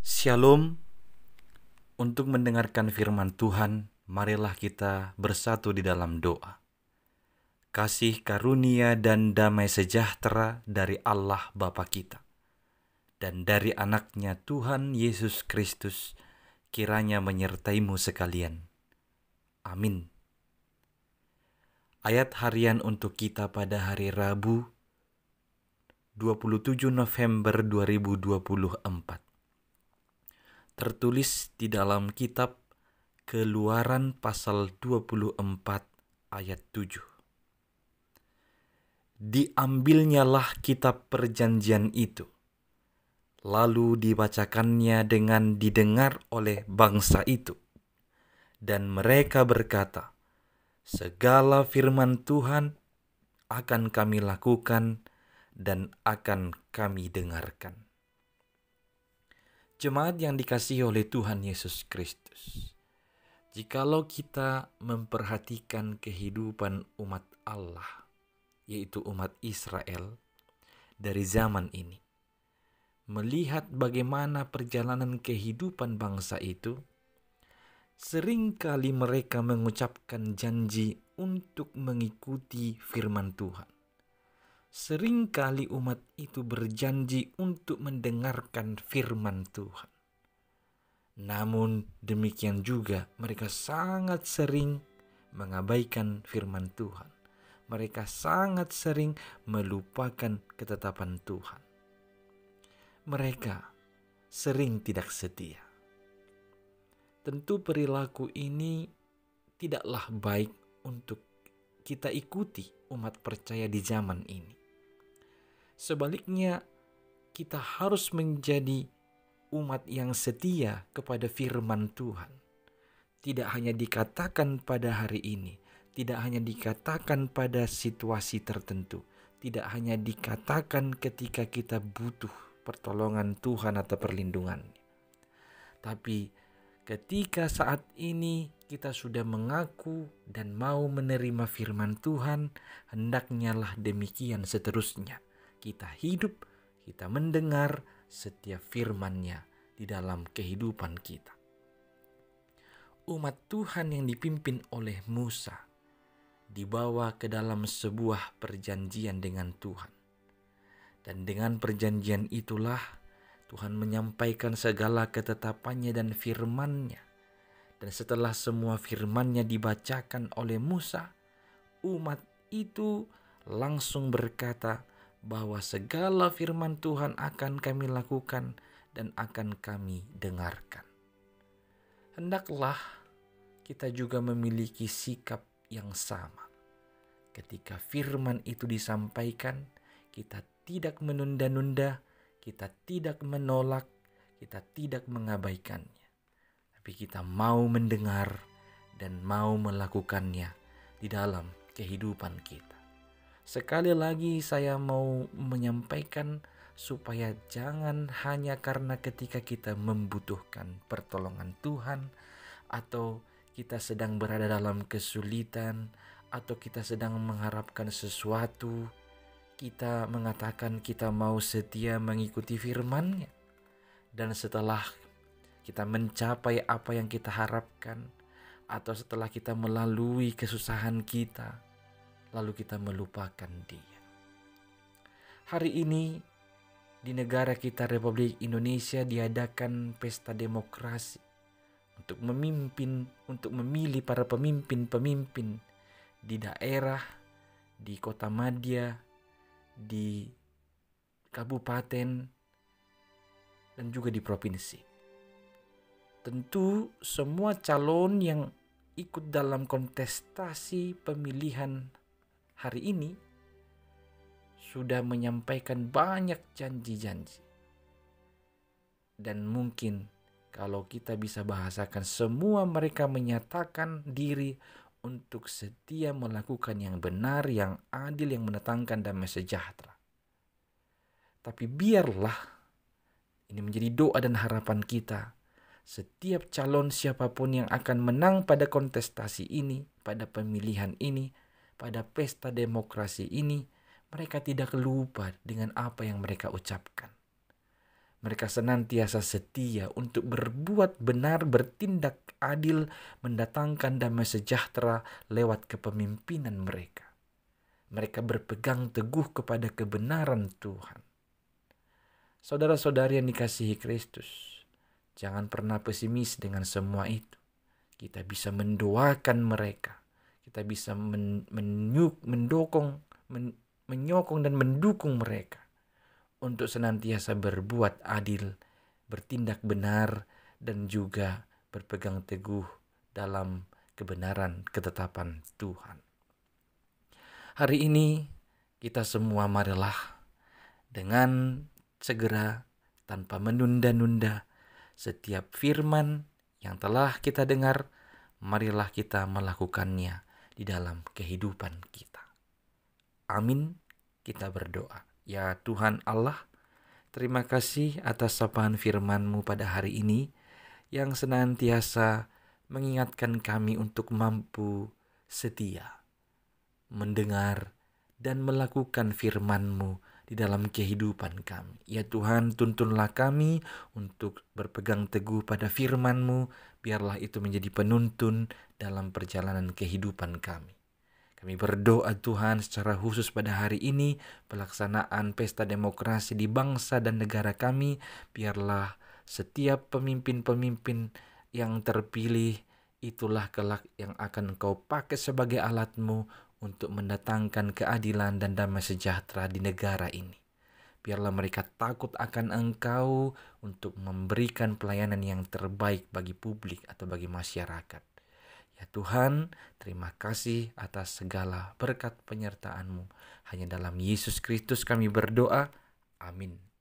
Shalom. Untuk mendengarkan firman Tuhan, marilah kita bersatu di dalam doa. Kasih karunia dan damai sejahtera dari Allah Bapa kita dan dari anaknya Tuhan Yesus Kristus kiranya menyertaimu sekalian. Amin. Ayat harian untuk kita pada hari Rabu 27 November 2024. Tertulis di dalam kitab Keluaran pasal 24 ayat 7. Diambilnyalah kitab perjanjian itu, lalu dibacakannya dengan didengar oleh bangsa itu. Dan mereka berkata, segala firman Tuhan akan kami lakukan dan akan kami dengarkan. Jemaat yang dikasihi oleh Tuhan Yesus Kristus, jikalau kita memperhatikan kehidupan umat Allah, yaitu umat Israel dari zaman ini, melihat bagaimana perjalanan kehidupan bangsa itu, seringkali mereka mengucapkan janji untuk mengikuti firman Tuhan. Seringkali umat itu berjanji untuk mendengarkan firman Tuhan. Namun demikian juga mereka sangat sering mengabaikan firman Tuhan. Mereka sangat sering melupakan ketetapan Tuhan. Mereka sering tidak setia. Tentu perilaku ini tidaklah baik untuk kita ikuti umat percaya di zaman ini. Sebaliknya, kita harus menjadi umat yang setia kepada firman Tuhan. Tidak hanya dikatakan pada hari ini, tidak hanya dikatakan pada situasi tertentu, tidak hanya dikatakan ketika kita butuh pertolongan Tuhan atau perlindungannya. Tapi ketika saat ini kita sudah mengaku dan mau menerima firman Tuhan, hendaknya lah demikian seterusnya. Kita hidup, kita mendengar setiap firman-Nya di dalam kehidupan kita. Umat Tuhan yang dipimpin oleh Musa dibawa ke dalam sebuah perjanjian dengan Tuhan. Dan dengan perjanjian itulah Tuhan menyampaikan segala ketetapannya dan firman-Nya. Dan setelah semua firman-Nya dibacakan oleh Musa, umat itu langsung berkata bahwa segala firman Tuhan akan kami lakukan dan akan kami dengarkan. Hendaklah kita juga memiliki sikap yang sama. Ketika firman itu disampaikan, kita tidak menunda-nunda, kita tidak menolak, kita tidak mengabaikannya. Tapi kita mau mendengar dan mau melakukannya di dalam kehidupan kita. Sekali lagi saya mau menyampaikan supaya jangan hanya karena ketika kita membutuhkan pertolongan Tuhan, atau kita sedang berada dalam kesulitan, atau kita sedang mengharapkan sesuatu, kita mengatakan kita mau setia mengikuti firman-Nya. Dan setelah kita mencapai apa yang kita harapkan, atau setelah kita melalui kesusahan kita, lalu kita melupakan Dia. Hari ini di negara kita Republik Indonesia diadakan pesta demokrasi untuk memilih para pemimpin-pemimpin di daerah, di kota madya, di kabupaten, dan juga di provinsi. Tentu semua calon yang ikut dalam kontestasi pemilihan hari ini sudah menyampaikan banyak janji-janji. Dan mungkin kalau kita bisa bahasakan, semua mereka menyatakan diri untuk setia melakukan yang benar, yang adil, yang mendatangkan damai sejahtera. Tapi biarlah ini menjadi doa dan harapan kita. Setiap calon siapapun yang akan menang pada kontestasi ini, pada pemilihan ini, pada pesta demokrasi ini, mereka tidak lupa dengan apa yang mereka ucapkan. Mereka senantiasa setia untuk berbuat benar, bertindak adil, mendatangkan damai sejahtera lewat kepemimpinan mereka. Mereka berpegang teguh kepada kebenaran Tuhan. Saudara-saudari yang dikasihi Kristus, jangan pernah pesimis dengan semua itu. Kita bisa mendoakan mereka. Kita bisa menyokong dan mendukung mereka untuk senantiasa berbuat adil, bertindak benar, dan juga berpegang teguh dalam kebenaran ketetapan Tuhan. Hari ini kita semua marilah dengan segera tanpa menunda-nunda setiap firman yang telah kita dengar, marilah kita melakukannya di dalam kehidupan kita. Amin. Kita berdoa. Ya Tuhan Allah, terima kasih atas sapaan firman-Mu pada hari ini yang senantiasa mengingatkan kami untuk mampu setia, mendengar, dan melakukan firman-Mu di dalam kehidupan kami. Ya Tuhan, tuntunlah kami untuk berpegang teguh pada firman-Mu, biarlah itu menjadi penuntun dalam perjalanan kehidupan kami. Kami berdoa Tuhan secara khusus pada hari ini, pelaksanaan pesta demokrasi di bangsa dan negara kami, biarlah setiap pemimpin-pemimpin yang terpilih, itulah kelak yang akan Engkau pakai sebagai alat-Mu untuk mendatangkan keadilan dan damai sejahtera di negara ini. Biarlah mereka takut akan Engkau untuk memberikan pelayanan yang terbaik bagi publik atau bagi masyarakat. Ya Tuhan, terima kasih atas segala berkat penyertaan-Mu. Hanya dalam Yesus Kristus kami berdoa. Amin.